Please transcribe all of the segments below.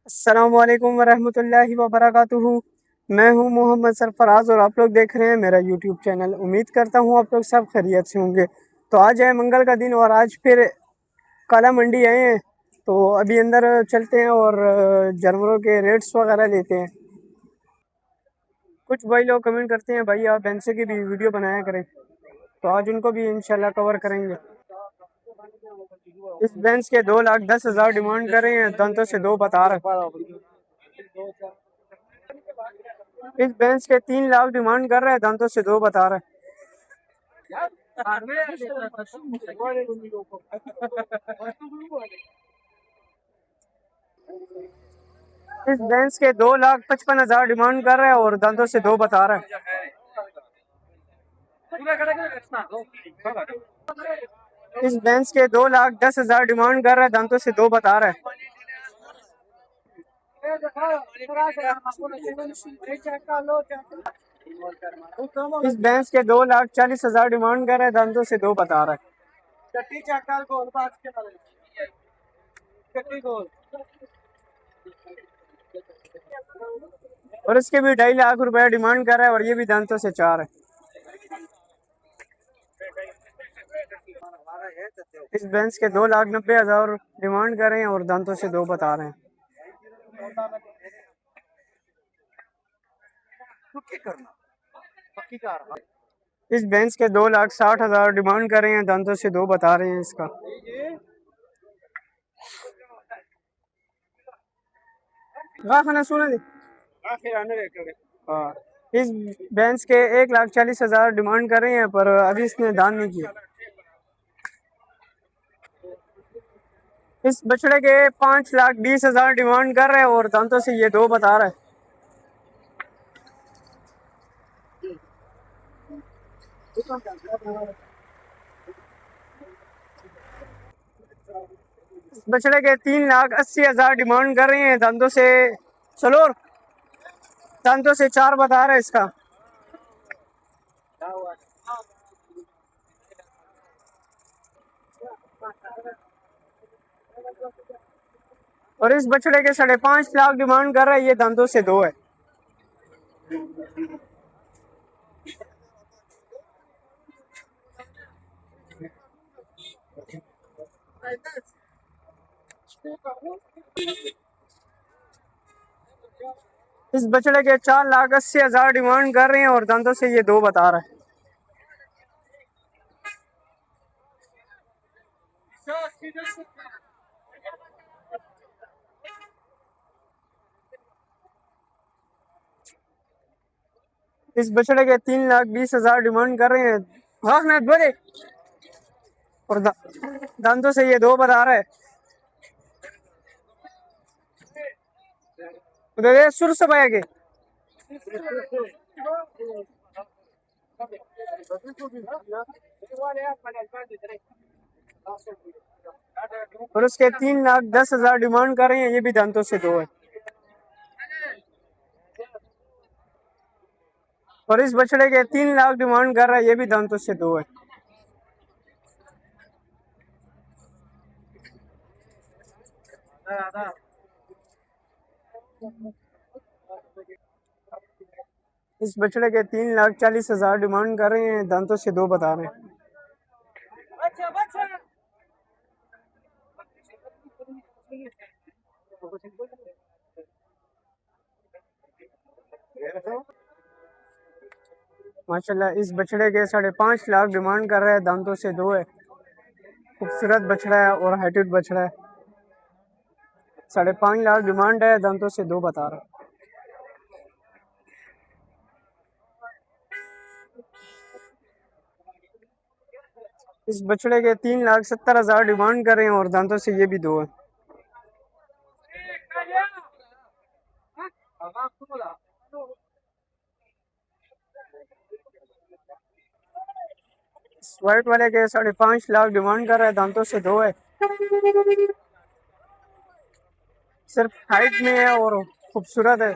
अस्सलामुअलैकुम वरहमतुल्लाहि वबरकातुहू। मैं हूं मोहम्मद सरफराज और आप लोग देख रहे हैं मेरा यूट्यूब चैनल। उम्मीद करता हूं आप लोग सब खैरियत से होंगे। तो आज है मंगल का दिन और आज फिर काला मंडी आए हैं। तो अभी अंदर चलते हैं और जानवरों के रेट्स वगैरह लेते हैं। कुछ भाई लोग कमेंट करते हैं भाई आप भैंसे की भी वीडियो बनाया करें, तो आज उनको भी इंशाल्लाह कवर करेंगे। इस भैंस के 2,10,000 डिमांड कर रहे हैं, दांतों से दो बता रहे हैं। इस भैंस के 3 लाख डिमांड कर रहे हैं, दांतों से दो बता रहे हैं। इस भैंस के 2,55,000 डिमांड कर रहे हैं और दांतों से दो बता रहे हैं। इस भैंस के 2,10,000 डिमांड कर रहे हैं, दांतों से दो बता रहे हैं। इस भैंस के 2,40,000 डिमांड कर रहे हैं, दांतों से दो बता रहे हैं। और इसके भी 2.5 लाख रुपए डिमांड कर रहा है और ये भी दांतों से चार है। इस भैंस के 2,90,000 डिमांड कर रहे हैं और दांतों से दो बता रहे हैं। इस भैंस के 2,60,000 डिमांड कर रहे हैं, दांतों से दो बता रहे हैं इसका। खाना सुना दे। हाँ, इस भैंस के 1,40,000 डिमांड कर रहे हैं पर अभी इसने दान नहीं किया। इस बछड़े के 5,20,000 डिमांड कर रहे हैं और दांतों से ये दो बता रहा है। इस बछड़े के 3,80,000 डिमांड कर रहे हैं, दांतों से चलो दांतों से चार बता रहा है इसका। और इस बछड़े के 5.5 लाख डिमांड कर रहा है, ये दांतों से दो है। इस बछड़े के 4,80,000 डिमांड कर रहे हैं और दांतों से ये दो बता रहा है। इस बछड़े के 3,20,000 डिमांड कर रहे हैं। हाँ ना बोले और दांतों से ये दो बता रहा है। उधर सुर सब आएंगे। और उसके 3,10,000 डिमांड कर रहे हैं, ये भी दांतों से दो है। और इस बछड़े के 3 लाख डिमांड कर रहा है, ये भी दांतों से दो है। इस बछड़े के 3,40,000 डिमांड कर रहे हैं, दांतों से दो बता रहे हैं। माशाल्लाह इस बछड़े के 5.5 लाख डिमांड कर रहा है, दांतों से दो है। खूबसूरत बछड़ा है और हाइटेड बछड़ा है। 5.5 लाख डिमांड है, दांतों से दो बता रहा है। इस बछड़े के 3,70,000 डिमांड कर रहे हैं और दांतों से ये भी दो है। व्हाइट वाले के 5.5 लाख डिमांड कर रहा है, दांतों से दो है। सिर्फ हाइट में है और खूबसूरत है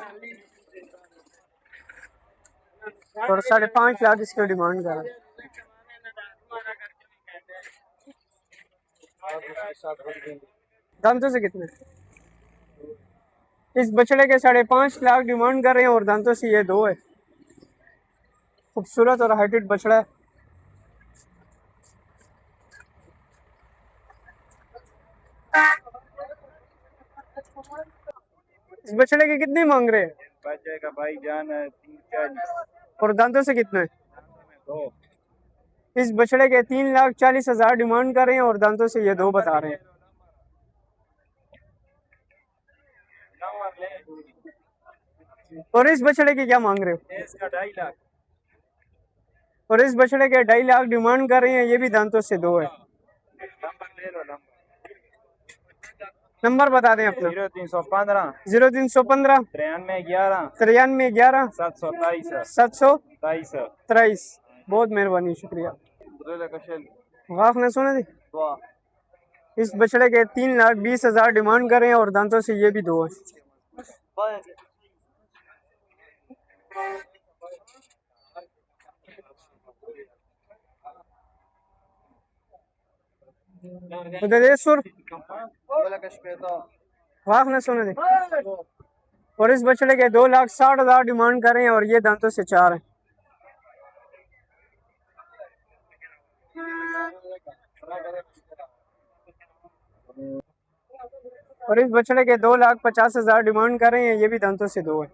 और 5.5 लाख इसकी डिमांड कर रहा है। दांतों से कितने? इस बछड़े के 5.5 लाख डिमांड कर रहे हैं और दांतों से ये 2 है। खूबसूरत और हाइटेड बछड़ा है। इस बछड़े के कितने मांग रहे हैं? बच्चे का भाई जान 340 और दांतों से कितना है? दो। इस बछड़े के 3,40,000 डिमांड कर रहे हैं और दांतों से ये 2 बता रहे हैं। और इस बछड़े की क्या मांग रहे हो? इसका 2.5 लाख। और इस बछड़े के 2.5 लाख डिमांड कर रहे हैं, ये भी दांतों से 2 है। नंबर ले लो। नंबर बता दें अपना। 0315 0315 9311 9311 723 723। बहुत मेहरबानी, शुक्रिया। वाह ने सुना थी। इस बछड़े के 3,20,000 डिमांड कर रहे हैं और दांतों से ये भी 2 है। वाह ने सुना थी। और इस बछड़े के 2,60,000 डिमांड कर रहे हैं और ये दांतों से 4 है। और इस बछड़े के 2,50,000 डिमांड कर रहे हैं, ये भी दांतों से 2 है।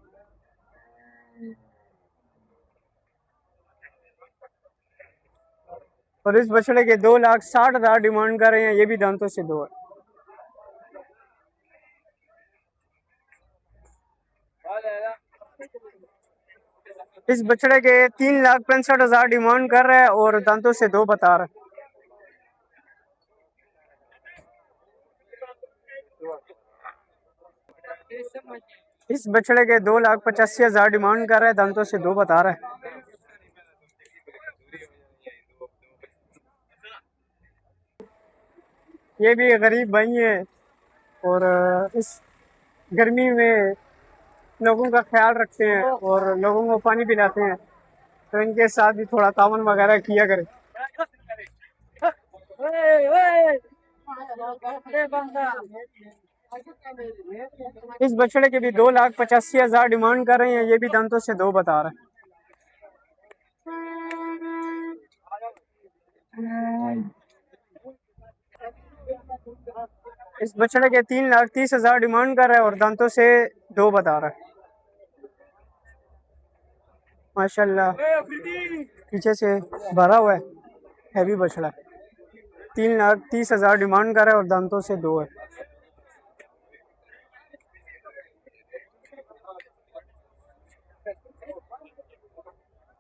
और इस बछड़े के 2,60,000 डिमांड कर रहे हैं, ये भी दांतों से 2 है। इस बछड़े के 3,65,000 डिमांड कर रहा है और दांतों से 2 बता रहा है। इस बछड़े के 2,85,000 डिमांड कर रहा है, दांतों से 2 बता रहा है। ये भी गरीब भाई है और इस गर्मी में लोगों का ख्याल रखते हैं और लोगों को पानी पिलाते हैं, तो इनके साथ भी थोड़ा तावन वगैरह किया करें। इस बछड़े के भी 2,85,000 डिमांड कर रहे हैं, ये भी दांतों से 2 बता रहा है। इस बछड़े के 3,30,000 डिमांड कर रहा है और दांतों से 2 बता रहा है। माशाल्लाह पीछे से भरा हुआ है, हैवी बछड़ा। 3,30,000 डिमांड कर रहा है और दांतों से 2 है।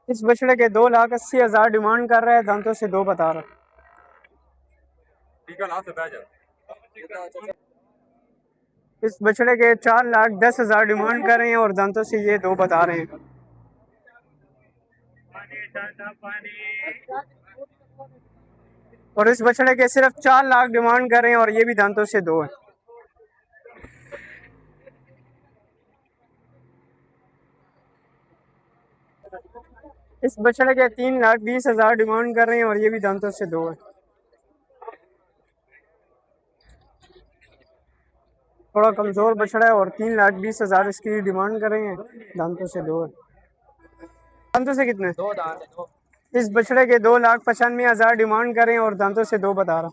इस बछड़े के 2,80,000 डिमांड कर रहा है, दांतों से 2 बता रहा है। इस बछड़े के 4,10,000 डिमांड कर रहे हैं और दांतों से ये 2 बता रहे हैं। और इस बछड़े के सिर्फ 4 लाख डिमांड कर रहे हैं और ये भी दांतों से 2 है। इस बछड़े के 3,20,000 डिमांड कर रहे हैं और ये भी दांतों से 2 है। थोड़ा कमजोर बछड़ा है और 3,20,000 इसकी डिमांड कर रहे हैं, दांतों से 2 है। दांतों से कितने? 2 दांत। इस बछड़े के 2,95,000 डिमांड कर रहे हैं और दांतों से 2 बता रहा।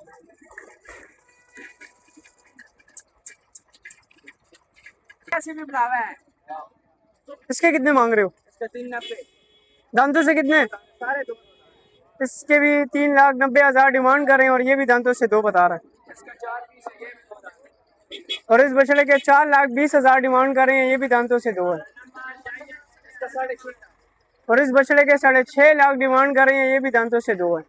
इसके कितने मांग रहे हो? इसका 390। दांतों से कितने? इसके भी 3,90,000 डिमांड कर रहे हैं और ये भी दांतों से 2 बता रहा है। और इस बछड़े के 4,20,000 डिमांड कर रहे हैं, ये भी दांतों से 2 है। और इस बछड़े के 6.5 लाख डिमांड कर रहे हैं, ये भी दांतों से 2 है।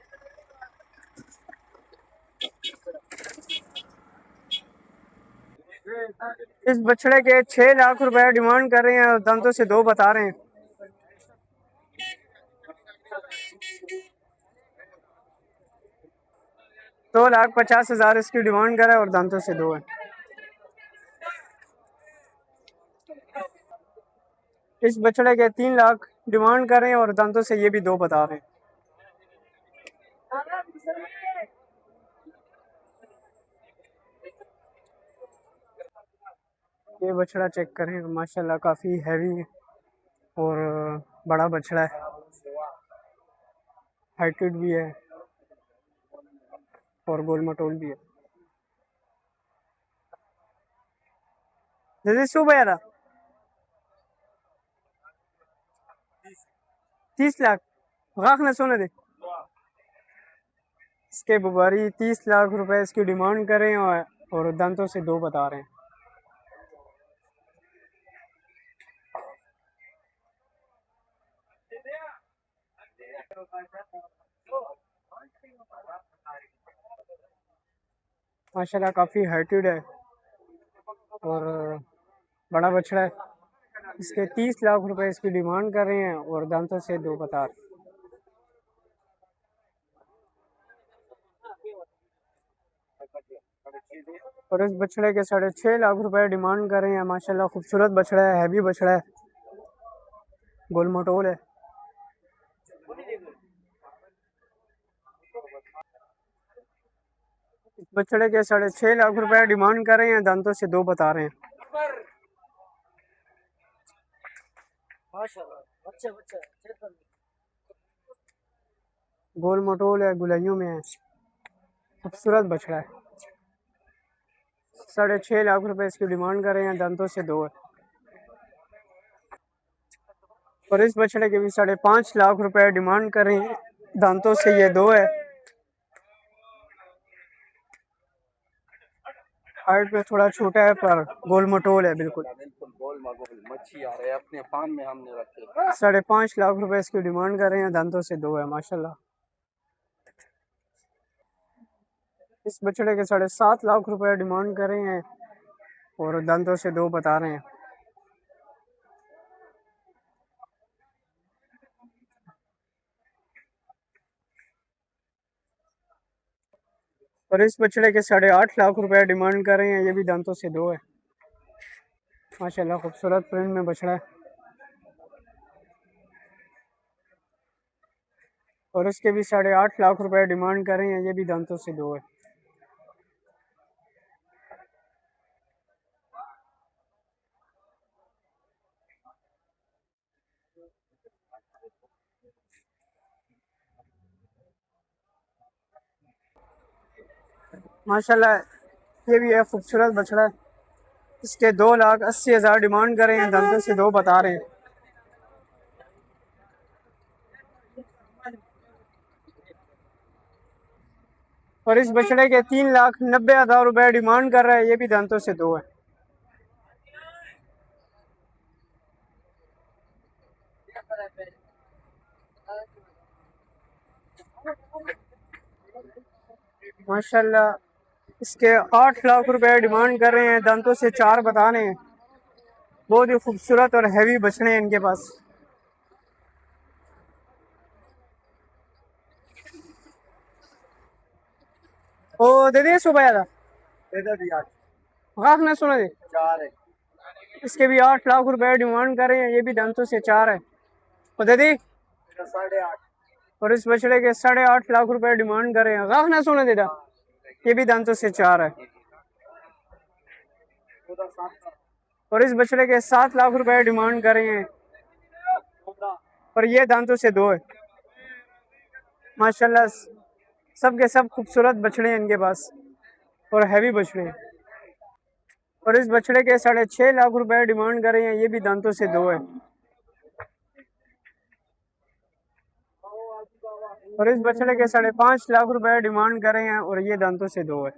इस बछड़े के 6 लाख रुपए डिमांड कर रहे हैं और दांतों से 2 बता रहे हैं। तो 2,50,000 इसकी डिमांड कर रहा है और दांतों से 2 है। इस बछड़े के 3 लाख डिमांड कर रहे हैं और दांतों से ये भी 2 बता रहे हैं। ये बछड़ा चेक करें, माशाल्लाह काफ़ी हैवी और बड़ा बछड़ा है, हाइटेड भी है और गोल मटोल भी है। जैसे सुबह यार 30 लाख गाख ना सोने दे। इसके बुबारी 30 लाख रुपए इसकी डिमांड कर रहे हैं और दांतों से 2 बता रहे हैं। माशाल्लाह काफ़ी हाइटेड है और बड़ा बछड़ा है। इसके 30 लाख रुपए इसकी डिमांड कर रहे हैं और दांतों से 2 बता रहे हैं। और इस बछड़े के 6.5 लाख रुपए डिमांड कर रहे हैं। माशाल्लाह खूबसूरत बछड़ा है, हैवी बछड़ा है, गोल मटोल है। इस बछड़े के 6.5 लाख रुपए डिमांड कर रहे हैं, दांतों से 2 बता रहे हैं। गोल मटोल है, गुलाइयों में है, खूबसूरत बछड़ा है। 6.5 लाख रुपए इसकी डिमांड कर रहे हैं, दांतों से 2 है। और इस बछड़े के भी 5.5 लाख रुपए डिमांड कर रहे हैं, दांतों से ये 2 है। हाइट पे थोड़ा छोटा है पर गोल मटोल है बिल्कुल। गोल मच्छी आ रहे हैं अपने फार्म में हमने रखे। 5.5 लाख रुपए इसकी डिमांड कर रहे हैं, दांतों से 2 है। माशाल्लाह इस बछड़े के 7.5 लाख रुपए डिमांड कर रहे हैं और दांतों से 2 बता रहे हैं। और इस बछड़े के 8.5 लाख रुपए डिमांड कर रहे हैं, ये भी दांतों से 2 है। माशाल्लाह खूबसूरत प्रिंट में बछड़ा है। और इसके भी 8.5 लाख रुपए डिमांड कर रहे हैं, ये भी दांतों से 2 है। माशाल्लाह ये भी है खूबसूरत बछड़ा है। इसके 2,80,000 डिमांड कर रहे हैं, दांतों से 2 बता रहे हैं। और इस बछड़े के 3,90,000 रुपए डिमांड कर रहा है, ये भी दांतों से 2 है। माशाल्लाह इसके 8 लाख रुपए डिमांड कर रहे हैं, दांतों से 4 बता रहे हैं। बहुत ही खूबसूरत और हैवी बछड़े हैं इनके पास। ओ दे दिए सुबह था गाख ना सुना दे। 4 है। इसके भी 8 लाख रुपए डिमांड कर रहे हैं, ये भी दांतों से 4 है। और दे दी 8.5। और इस बछड़े के 8.5 लाख रुपए डिमांड कर रहे हैं, गाख ना सुना देता, ये भी दांतों से 4 है। और इस बछड़े के 7 लाख रुपए डिमांड कर रहे हैं और ये दांतों से 2 है। माशाल्लाह सब के सब खूबसूरत बछड़े हैं इनके पास और हैवी बछड़े हैं। और इस बछड़े के 6.5 लाख रुपए डिमांड कर रहे हैं, ये भी दांतों से 2 है। और इस बछड़े के 5.5 लाख रुपए डिमांड कर रहे हैं और ये दांतों से 2 है।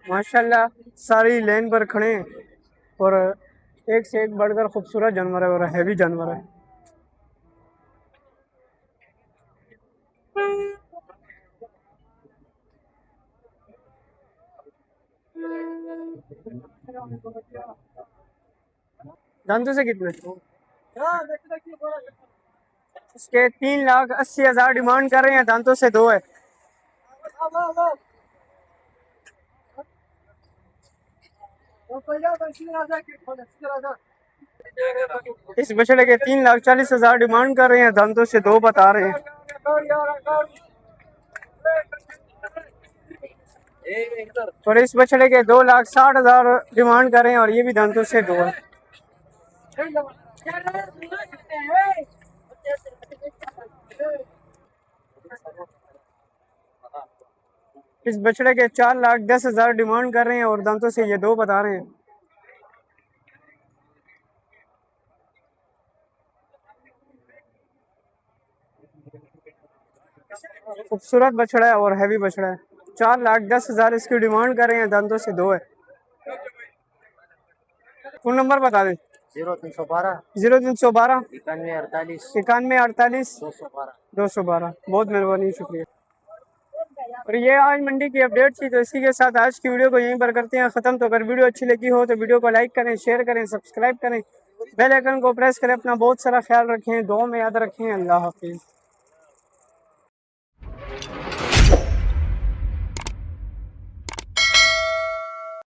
माशाल्लाह सारी लाइन पर खड़े हैं और एक से एक बढ़कर खूबसूरत जानवर है और हैवी जानवर है। दांतों से कितने? इसके 3,80,000 डिमांड कर रहे हैं, दांतों से 2 है। इस बछड़े के 3,40,000 डिमांड कर रहे हैं, दांतों से 2 बता रहे हैं। और इस बछड़े के 2,60,000 डिमांड कर रहे हैं और ये भी दांतों से दो है। इस बछड़े के 4,10,000 डिमांड कर रहे हैं और दांतों से ये दो बता रहे हैं। खूबसूरत बछड़ा है और हैवी बछड़ा है। 4,10,000 इसकी डिमांड कर रहे हैं, दांतों से दो है। फोन नंबर बता दें। 0312 0312 9148 9148 212। बहुत मेहरबानी, शुक्रिया। और ये आज मंडी की अपडेट थी, तो इसी के साथ आज की वीडियो को यहीं पर करते हैं ख़त्म। तो अगर वीडियो अच्छी लगी हो तो वीडियो को लाइक करें, शेयर करें, सब्सक्राइब करें, बेल आइकन को प्रेस करें। अपना बहुत सारा ख्याल रखें, दुआ में याद रखें। अल्लाह हाफिज़।